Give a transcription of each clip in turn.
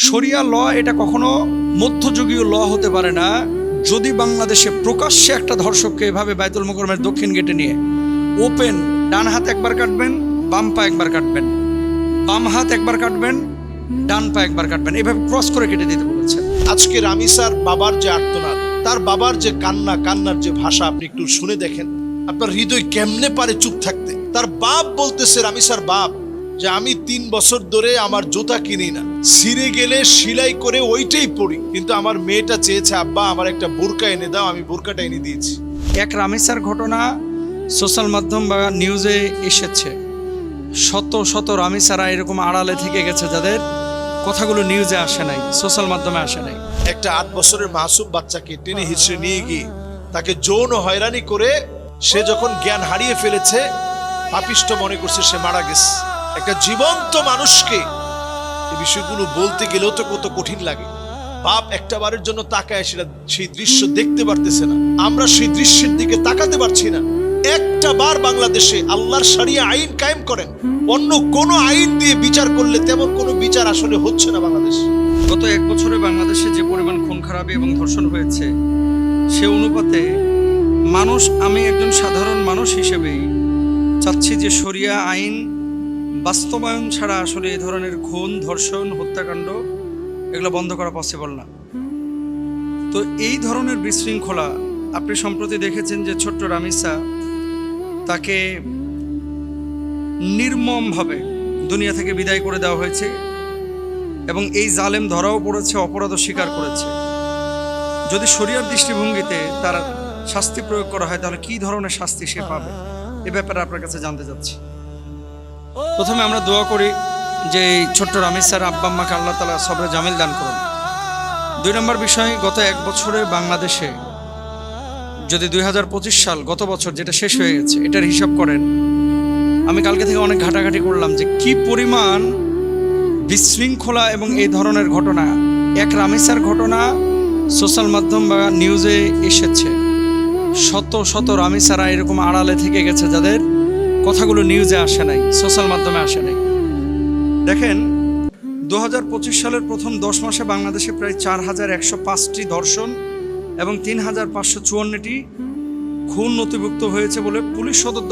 শরিয়া ল এটা কখনো মধ্যযুগীয় ল হতে পারে না যদি বাংলাদেশে প্রকাশ্যে একটা ধর্ষককে এভাবে বাইতুল মোকাররমের দক্ষিণ গেটে নিয়ে ওপেন ডান হাত একবার কাটবেন, বাম পা একবার কাটবেন, বাম হাত একবার কাটবেন, ডান পা একবার কাটবেন, এভাবে ক্রস করে কেটে দিতে বলেছেন। আজকে রামিসার বাবার যে আর্তনাদ, তার বাবার যে কান্নার যে ভাষা, আপনি একটু শুনে দেখেন, আপনার হৃদয় কেমনে পারে চুপ থাকতে। তার বাপ বলতেছে, রামিসার বাপ, যে আমি 3 বছর ধরে আমার জুতা কিনি না, ছিঁড়ে গেলে সেলাই করে ওইটাই পরি, কিন্তু আমার মেয়েটা চেয়েছে আব্বা আমার একটা বোরকা এনে দাও, আমি বোরকাটা এনে দিয়েছি। এক রামিসার ঘটনা সোশ্যাল মাধ্যম বা নিউজে এসেছে, শত শত রামিসারা এরকম আড়ালে থেকে গেছে যাদের কথাগুলো নিউজে আসে নাই, সোশ্যাল মাধ্যমে আসে নাই। একটা 8 বছরের মাসুম বাচ্চাকে টেনে হিঁচড়ে নিয়ে গিয়ে তাকে যৌন হয়রানি করে সে যখন জ্ঞান হারিয়ে ফেলেছে, পাপিষ্ঠ মনে করছে সে মারা গেছে। একটা জীবন্ত মানুষকে এই বিষয়গুলো বলতে গেলেও তো কত কঠিন লাগে। বাপ একটা বারের জন্য তাকায় সেটা, সেই দৃশ্য দেখতে পারতেছে না, আমরা সেই দৃশ্যের দিকে তাকাতে পারছি না। একটা বার বাংলাদেশে আল্লাহর শরিয়া আইন কায়েম করেন, অন্য কোন আইন দিয়ে বিচার করলে তেমন কোনো বিচার আসলে হচ্ছে না বাংলাদেশে। গত 1 বছরে বাংলাদেশে যে পরিমাণ খুন খারাপি এবং ধর্ষণ হয়েছে, সে অনুপাতে আমি একজন সাধারণ মানুষ হিসেবেই চাচ্ছি যে শরিয়া আইন বাস্তবায়ন ছাড়া আসলে এই ধরনের খুন, ধর্ষণ, হত্যাকাণ্ড এগুলো বন্ধ করা পসিবল না। তো এই ধরনের বিশৃঙ্খলা আপনি সম্প্রতি দেখেছেন যে ছোট্ট রামিসা, তাকে নির্মমভাবে দুনিয়া থেকে বিদায় করে দেওয়া হয়েছে এবং এই জালেম ধরাও পড়েছে, অপরাধ স্বীকার করেছে। যদি শরিয়ার দৃষ্টিভঙ্গিতে তার শাস্তি প্রয়োগ করা হয়, তাহলে কি ধরনের শাস্তি সে পাবে, এ ব্যাপারে আপনার কাছে জানতে চাচ্ছি। প্রথমে আমরা দোয়া করি যে এই ছোট্ট রামিসার আব্বা আম্মাকে আল্লাহ তাআলা সবরে জামিল দান করুন। 2 নম্বর বিষয়, গত 1 বছরে বাংলাদেশে যদি 2025 সাল, গত বছর যেটা শেষ হয়ে গেছে, এটার হিসাব করেন, আমি কালকে থেকে অনেক ঘাটাঘাটি করলাম যে কি পরিমাণ বিশৃঙ্খলা এবং এই ধরনের ঘটনা, এক রামিসার ঘটনা সোশ্যাল মাধ্যম বা নিউজে এসেছে, শত শত রামিসারা এরকম আড়ালে থেকে গেছে যাদের কথাগুলো নিউজে আসে নাই, সোশ্যাল মাধ্যমে আসে নাই। দেখেন, 2025 সালের প্রথম 10 মাসে বাংলাদেশে প্রায় 4105টি ধর্ষণ এবং 3554টি খুন নথিভুক্ত হয়েছে বলে পুলিশ সদর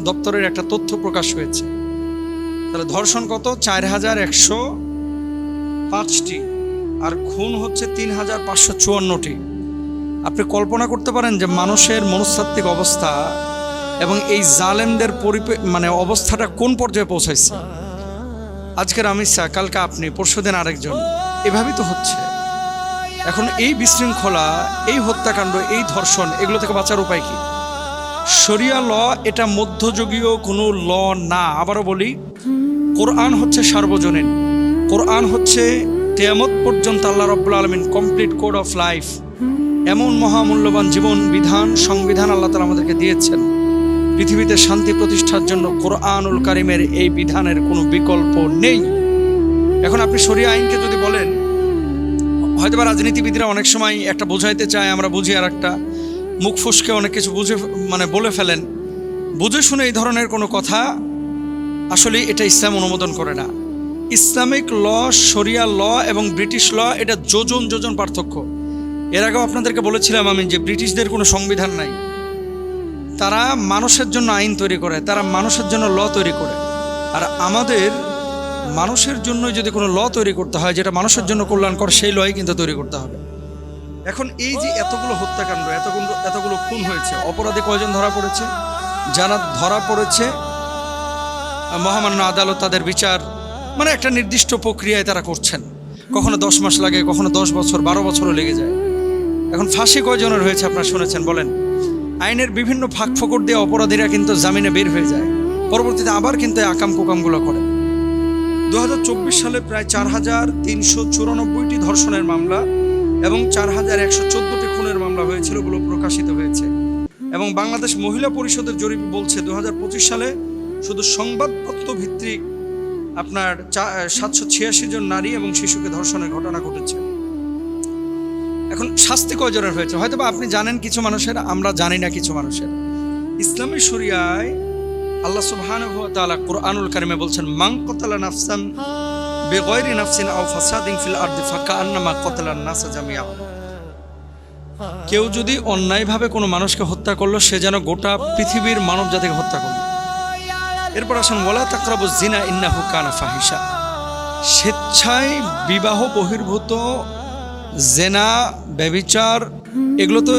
দপ্তরের একটা তথ্য প্রকাশ হয়েছে। তাহলে ধর্ষণ কত? 4105টি, আর খুন হচ্ছে 3554টি। আপনি কল্পনা করতে পারেন যে মানুষের মনস্তাত্ত্বিক অবস্থা এবং এই জালেমদের অবস্থাটা কোন পর্যায়ে পৌঁছাইছে। আজকে রামিসা, কালকে আপনি, পরশুদিন আরেকজন, এভাবেই তো হচ্ছে। এখন এই বিশৃঙ্খলা, এই হত্যাকাণ্ড, এই ধর্ষণ, এগুলো থেকে বাঁচার উপায় কি? শরিয়া ল এটা মধ্যযুগীয় কোনো ল না। আবারও বলি, কোরআন হচ্ছে সার্বজনীন, কোরআন হচ্ছে কিয়ামত পর্যন্ত আল্লাহ রাব্বুল আলামিন কমপ্লিট কোড অফ লাইফ, এমন মহামূল্যবান জীবন বিধান, সংবিধান আল্লাহ তাআলা আমাদেরকে দিয়েছেন। পৃথিবীতে শান্তি প্রতিষ্ঠার জন্য কোরআনুল কারিমের এই বিধানের কোনো বিকল্প নেই। এখন আপনি শরিয়া আইনকে যদি বলেন, হয়তোবা রাজনীতিবিদরা অনেক সময় একটা বোঝাইতে চায়, আমরা বুঝি, আর একটা মুখ ফুসকে অনেক কিছু বলে ফেলেন। বুঝে শুনে এই ধরনের কোনো কথা আসলে এটা ইসলাম অনুমোদন করে না। ইসলামিক ল, শরিয়া ল এবং ব্রিটিশ ল, এটা যোজন পার্থক্য। এর আগেও আপনাদেরকে বলেছিলাম আমি যে ব্রিটিশদের কোনো সংবিধান নাই, তারা মানুষের জন্য আইন তৈরি করে, তারা মানুষের জন্য ল তৈরি করে। আর আমাদের মানুষের জন্য যদি কোনো ল তৈরি করতে হয় যেটা মানুষের জন্য কল্যাণকর, সেই লই কিন্তু তৈরি করতে হবে। এখন এই যে এতগুলো হত্যাকাণ্ড, এতগুলো খুন হয়েছে, অপরাধী কয়জন ধরা পড়েছে? যারা ধরা পড়েছে, মহামান্য আদালত তাদের বিচার একটা নির্দিষ্ট প্রক্রিয়ায় তারা করছেন। কখনো 10 মাস লাগে, কখনো 10 বছর, 12 বছরও লেগে যায়। এখন ফাঁসি কয়জনের হয়েছে আপনারা শুনেছেন বলেন? আইনের বিভিন্ন ফাঁক ফোকর দিয়ে অপরাধীরা কিন্তু জামিনে বের হয়ে যায়, পরবর্তীতে আবার কিন্তু আকাম কুকামগুলো করে। 2024 সালে প্রায় 4394টি ধর্ষণের মামলা এবং 4114টি খুনের মামলা হয়েছিল বলে প্রকাশিত হয়েছে। এবং বাংলাদেশ মহিলা পরিষদের জরিপ বলছে 2025 সালে শুধু সংবাদপত্র ভিত্তিক আপনার 786 জন নারী এবং শিশুকে ধর্ষণের ঘটনা ঘটেছে। এখন শাস্তি কয়জনের হয়েছে? হয়তো বা আপনি জানেন কিছু মানুষের, আমরা জানি না কিছু মানুষের। ইসলামী শরিয়ায় আল্লাহ সুবহানাহু ওয়া তাআলা কোরআনুল কারিমে বলছেন, মান কাতালা নাফসান বিগাইরি নাফসিন আও ফাসাদিন ফিল আরদি ফাকান্নামা ক্বাতালান নাস জামিআ। কেউ যদি অন্যায়ভাবে কোনো মানুষকে হত্যা করলো, সে যেন গোটা পৃথিবীর মানব জাতিকে হত্যা করলো। এরপর আসুন, ওয়ালা তাকরাবুজ জিনা ইন্নাহু কানা ফাহিশা। স্বেচ্ছায় বিবাহ বহির্ভূত জেনা, ব্যভিচার, এগুলো তো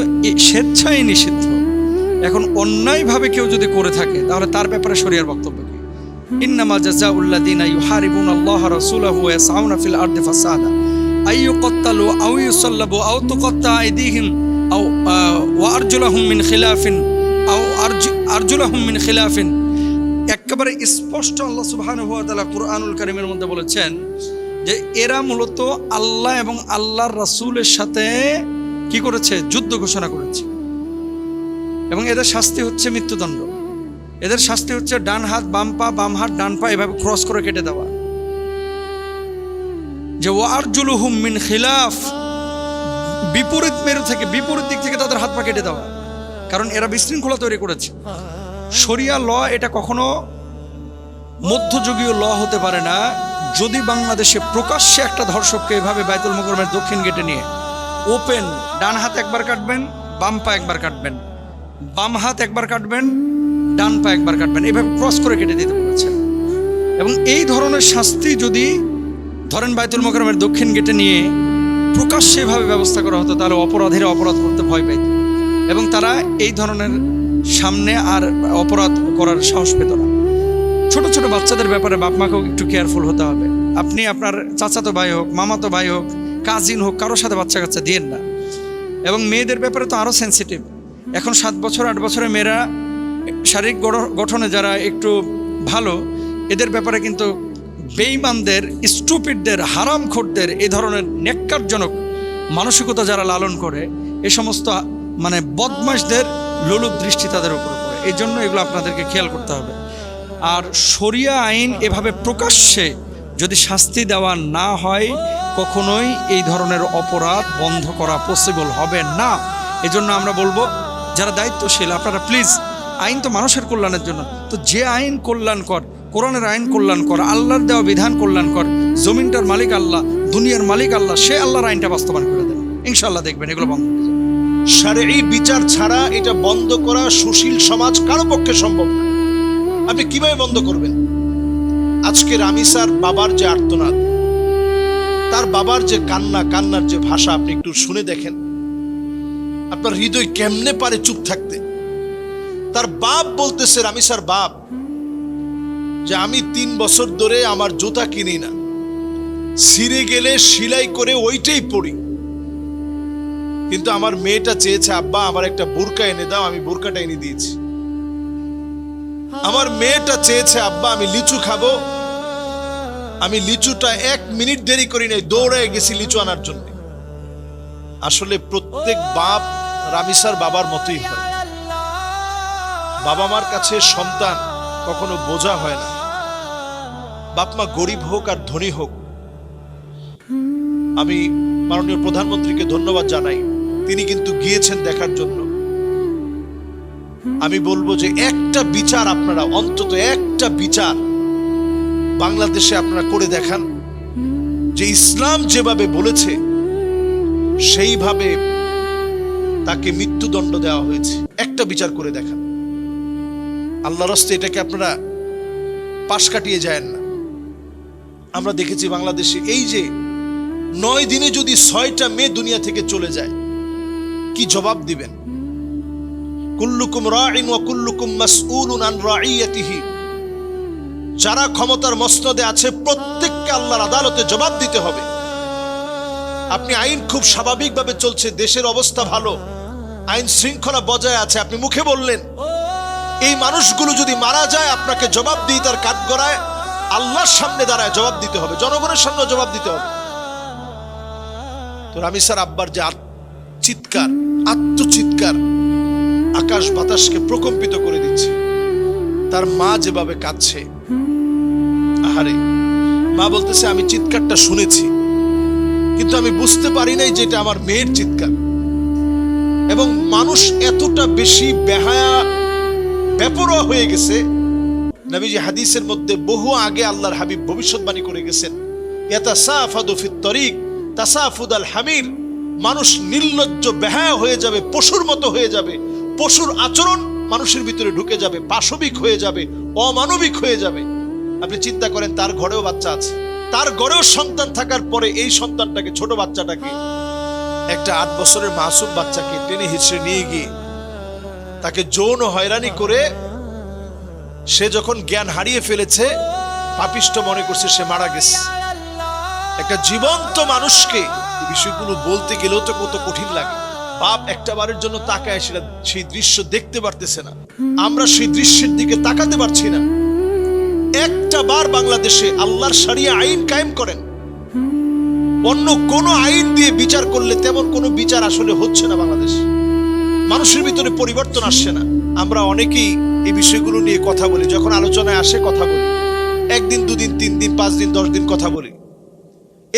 স্বেচ্ছায় নিষিদ্ধ। এখন অন্যায়ভাবে কেউ যদি করে থাকে, তাহলে তার ব্যাপারে শরীয়র বক্তব্য কি? ইন্নামা জাযাউল্লাযীনা ইউহারিবুনাল্লাহা ওয়া রাসূলাহু ওয়া ইয়াসআউনা ফিল আরদি ফাসাদা আইয়ুকাত্তালু আও ইউসাল্লাবু আও তুকাত্তা আইদিহিম আও ওয়া আরজুলাহুম মিন খিলাফিন। একেবারে স্পষ্ট আল্লাহ সুবহানাহু ওয়া তাআলা কুরআনুল কারীমের মধ্যে বলেছেন যে এরা মূলত আল্লাহ এবং আল্লাহর রাসূলের সাথে কি করেছে? যুদ্ধ ঘোষণা করেছে। এবং এদের শাস্তি হচ্ছে মৃত্যুদণ্ড। এদের শাস্তি হচ্ছে ডান হাত বাম পা, বাম হাত ডান পা, এভাবে ক্রস করে কেটে দেওয়া। যে ওয়ারজুলুহুম মিন খিলাফ, বিপরীত মেরু থেকে, বিপরীত দিক থেকে তাদের হাত পা কেটে দেওয়া। কারণ এরা বিশৃঙ্খলা তৈরি করেছে। শরিয়া ল এটা কখনো মধ্যযুগীয় ল হতে পারে না যদি বাংলাদেশে প্রকাশ্যে একটা ধর্ষককে এভাবে বাইতুল মুকাররমের দক্ষিণ গেটে নিয়ে ওপেন, ডান হাত একবার কাটবেন, বাম পা একবার কাটবেন, বাম হাত একবার কাটবেন, ডান পা একবার কাটবেন, এভাবে ক্রস করে কেটে দিতে বলেছেন। এবং এই ধরনের শাস্তি যদি ধরেন বাইতুল মুকাররমের দক্ষিণ গেটে নিয়ে প্রকাশ্যে এভাবে ব্যবস্থা করা হতো, তাহলে অপরাধীরা অপরাধ করতে ভয় পাইত এবং তারা এই ধরনের সামনে আর অপরাধ করার সাহস পেত না। ছোট ছোট বাচ্চাদের ব্যাপারে বাপ মাকেও একটু কেয়ারফুল হতে হবে। আপনি আপনার চাচাতো ভাই হোক, মামাতো ভাই হোক, কাজিন হোক, কারোর সাথে বাচ্চা কাচ্চা দিয়েন না। এবং মেয়েদের ব্যাপারে তো আরও সেন্সিটিভ। এখন 7 বছর 8 বছরের মেয়েরা শারীরিক গঠনে যারা একটু ভালো, এদের ব্যাপারে কিন্তু বেঈমানদের, স্টুপিডদের, হারামখোরদের, এই ধরনের নেক্কারজনক মানসিকতা যারা লালন করে, এই সমস্ত মানে বদমাশদের লোলুপ দৃষ্টি তাদের উপর পড়ে। এই জন্য এগুলো আপনাদেরকে খেয়াল করতে হবে। আর শরিয়া আইন এভাবে প্রকাশ্যে যদি শাস্তি দেওয়া না হয়, কখনোই এই ধরনের অপরাধ বন্ধ করা পসিবল হবে না। এজন্য আমরা বলবো, যারা দায়িত্বশীল, আপনারা প্লিজ, আইন তো মানুষের কল্যাণের জন্য, তো যে আইন কল্যাণকর, কোরআনের আইন কল্যাণকর, আল্লাহর দেওয়া বিধান কল্যাণকর, জমিনটার মালিক আল্লাহ, দুনিয়ার মালিক আল্লাহ, সে আল্লাহর আইনটা বাস্তবায়ন করে দেন। ইনশাআল্লাহ দেখবেন এগুলো বন্ধ হয়ে যাবে। শারঈ বিচার ছাড়া এটা বন্ধ করা সুশীল সমাজ কারো পক্ষে সম্ভব না। আপনি কিভাবে বন্ধ করবেন? আজকে রামিসার বাবার যে আর্তনাদ, তার বাবার যে কান্নার যে ভাষা, আপনি একটু শুনে দেখেন, আপনার হৃদয় কেমনে পারে চুপ থাকতে। তার বাপ বলতেছে, রামিসার বাপ, যে আমি 3 বছর ধরে আমার জুতা কিনি না, ছিঁড়ে গেলে সেলাই করে ওইটাই পরি, কিন্তু আমার মেয়েটা চেয়েছে আব্বা আমার একটা বোরকা এনে দাও, আমি বোরকাটা এনে দিয়েছি। আমার মেয়েটা চেয়েছে আব্বা আমি লিচু খাবো, আমি লিচুটা 1 মিনিট দেরি করি নাই, দৌড়ে গেছি লিচু আনার জন্য। আসলে প্রত্যেক বাপ রামিসার বাবার মতোই হয়। বাবা মার কাছে সন্তান কখনো বোঝা হয় না। বাপ মা গরিব হোক আর ধনী হোক, আমি মাননীয় প্রধানমন্ত্রীকে ধন্যবাদ জানাই, তিনি কিন্তু গিয়েছেন দেখার জন্য। আমি বলবো যে একটা বিচার আপনারা, অন্তত একটা বিচার বাংলাদেশে আপনারা করে দেখান, যে ইসলাম যেভাবে বলেছে সেইভাবে তাকে মৃত্যুদণ্ড দেওয়া হয়েছে। একটা বিচার করে দেখান। আল্লাহর রাস্তায় এটাকে আপনারা পাশ কাটিয়ে যায় না। আমরা দেখেছি বাংলাদেশে এই যে 9 দিনে যদি 6টা মেয়ে দুনিয়া থেকে চলে যায়, কি জবাব দিবেন? কুল্লুকুম রাইন ওয়া কুল্লুকুম মাসউলুন আন রাইয়াতিহি। যারা ক্ষমতার মসনদে আছে প্রত্যেককে আল্লাহর আদালতে জবাব দিতে হবে। আপনি আইন খুব স্বাভাবিকভাবে চলছে, দেশের অবস্থা ভালো, আইন শৃঙ্খলা বজায় আছে, আপনি মুখে বললেন। এই মানুষগুলো যদি মারা যায়, আপনাকে জবাব দিয়ে তার কাঠগড়ায় আল্লাহর সামনে দাঁড়ায় জবাব দিতে হবে, জনগণের সামনে জবাব দিতে হবে। তো রামিসার আব্বার যে চিৎকার, আত্মচিৎকার আকাশ বাতাসকে প্রকম্পিত করে দিচ্ছে। তার মা যেভাবে কাঁদছে, আহারে, মা বলতেছে আমি চিৎকারটা শুনেছি, কিন্তু আমি বুঝতে পারি নাই যে এটা আমার মেয়ের চিৎকার। এবং মানুষ এতটা বেশি বেহায়া, বেপরোয়া হয়ে গেছে। নবীজি হাদিসের মধ্যে বহু আগে আল্লাহর হাবিব ভবিষ্যৎবাণী করে গেছেন ইয়াতাসাফাদু ফিত তরিক তাসাফুদাল হামির। মানুষ নির্লজ্জ বেহায়া হয়ে যাবে, পশুর মতো হয়ে যাবে, পশুর আচরণ মানুষের ভিতরে ঢুকে যাবে, পাশবিক হয়ে যাবে, অমানবিক হয়ে যাবে। আপনি চিন্তা করেন, তার ঘরেও বাচ্চা আছে, তার ঘরেও সন্তান থাকার পরে এই সন্তানটাকে, ছোট বাচ্চাটাকে, একটা 8 বছরের মাসুম বাচ্চাকে টেনে হিচড়ে নিয়ে গিয়ে তাকে যৌন হয়রানি করে সে যখন জ্ঞান হারিয়ে ফেলেছে, পাপিষ্ট মনে করছে সে মারা গেছে। একটা জীবন্ত মানুষকে এই বিষয়গুলো বলতে গেলেও তো কত কঠিন লাগে। বাপ একটা বারের জন্য তাকায় সেটা, সেই দৃশ্য দেখতে পারতেছে না, আমরা সেই দৃশ্যের দিকে তাকাতে পারছি না। একটা বার বাংলাদেশে আল্লাহর শরিয়া আইন কায়েম করেন, অন্য কোন আইন দিয়ে বিচার করলে তেমন কোনো বিচার আসলে হচ্ছে না বাংলাদেশ। মানুষের ভিতরে পরিবর্তন আসছে না। আমরা অনেকেই এই বিষয়গুলো নিয়ে কথা বলি, যখন আলোচনায় আসে কথা বলি, 1 দিন 2 দিন 3 দিন 5 দিন 10 দিন কথা বলি,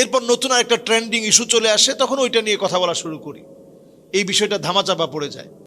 এরপর নতুন একটা ট্রেন্ডিং ইস্যু চলে আসে, তখন ওইটা নিয়ে কথা বলা শুরু করি, এই বিষয়টা ধামাচাপা পড়ে যায়।